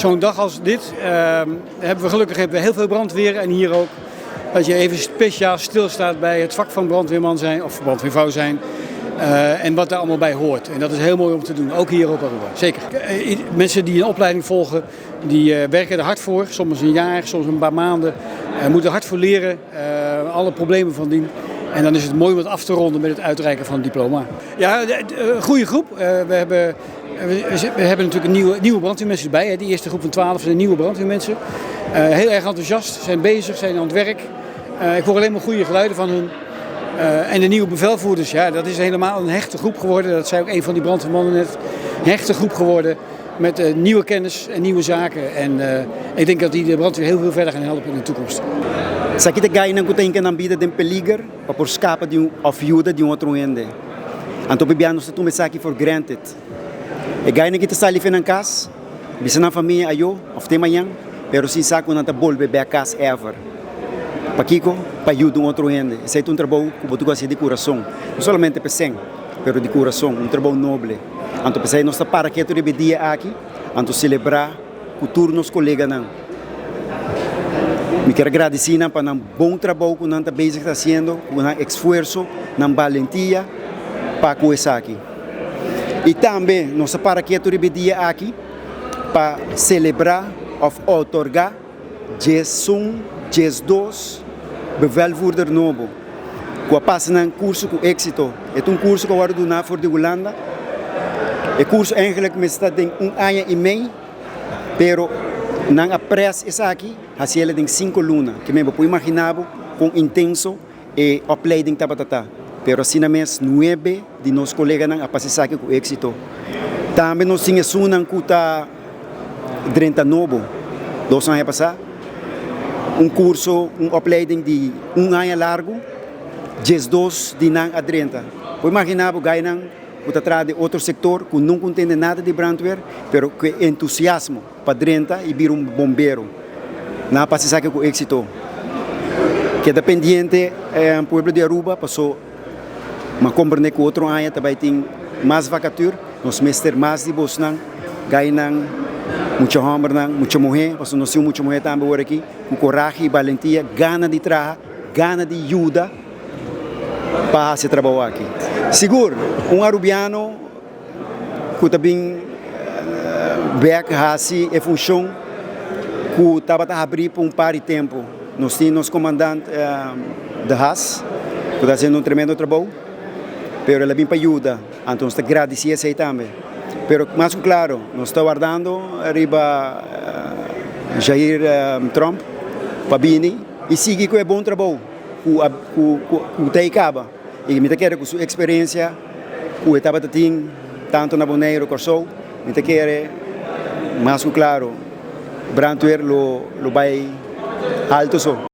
zo'n dag als dit hebben we heel veel brandweer en hier ook. Dat je even speciaal stilstaat bij het vak van brandweerman zijn of brandweervrouw zijn. En wat daar allemaal bij hoort. En dat is heel mooi om te doen, ook hier op Aruba. Zeker. Mensen die een opleiding volgen, die werken er hard voor. Soms een jaar, soms een paar maanden. Moeten er hard voor leren, alle problemen van dien. En dan is het mooi om het af te ronden met het uitreiken van het diploma. Ja, een goede groep. We hebben natuurlijk nieuwe brandweermensen erbij. Hè. Die eerste groep van 12 zijn nieuwe brandweermensen. Heel erg enthousiast, zijn bezig, zijn aan het werk. Ik hoor alleen maar goede geluiden van hun. En de nieuwe bevelvoerders, ja, dat is helemaal een hechte groep geworden. Dat zei ook een van die brandweermannen net. Een hechte groep geworden met nieuwe kennis en nieuwe zaken. En ik denk dat die de brandweer heel veel verder gaan helpen in de toekomst. Sa kita gaya ng kutain na vida de peligro para por escapa de ajuda de outro ende. Anto bibianos tu mesaki for granted. E gaya na kita sali ng kas, bisa na família ayo of tema yang, pero si sako na ta volve be a casa ever. Pakiko, para ajudar outro ende. Esse é um trabalho que eu gosto de coração. Não somente pessoal, mas de coração. Um trabalho nobre. Então, pensei, nós para que tu dia aqui, então celebrar o turno dos colegas não. Me quero agradecer para um bom trabalho que nós está fazendo, com um esforço, uma valentia para começar aqui. E também, nós para que tu dia aqui, para celebrar ou otorgar Jesus, Jesus, bevelvoerder novo. Que passa num curso com êxito. É um curso que eu vou dar for de Holanda. É curso eigenlijk me está em ano e meio, pero não apressa essa aqui, assim ele tem 5 lunas, que me vou imaginar com intenso e opleiding tabatata. Pero assim na mês 9 de nossos colegas não apressa aqui com êxito. Também nós tínhamos um que está 39, 2 anos passar. Um curso, opleiding de ano largo, 12 de nan a 30. Vou imaginar o gainang que está de outro setor que não entende nada de brandweer, pero que entusiasmo para 30 e vir bombeiro. Na passa que com êxito. Que é dependiente um pueblo de Aruba passou, mas compreender que outro ano também tem mais vacatura, nós mester mais de bosnan, gainang mucho homem, muita mulher, porque nós temos muita mulher também agora aqui, com coragem e valentia, gana de trabalhar, gana de ajuda para fazer trabalho aqui. Seguro, arubiano que também back assim é função que estava a abrir por par de tempo. Nós temos comandante da Haas, que está fazendo tremendo trabalho, mas ele vem para ajuda, então nós agradecemos a ele também. Pero mais claro, nós estamos aguardando arriba Jair Trump para vir e seguir com o bom trabalho que tem acaba. E me quero com sua experiência, que estava tendo tanto na Boneiro como me quero mais claro, brandweer lo vai alto só.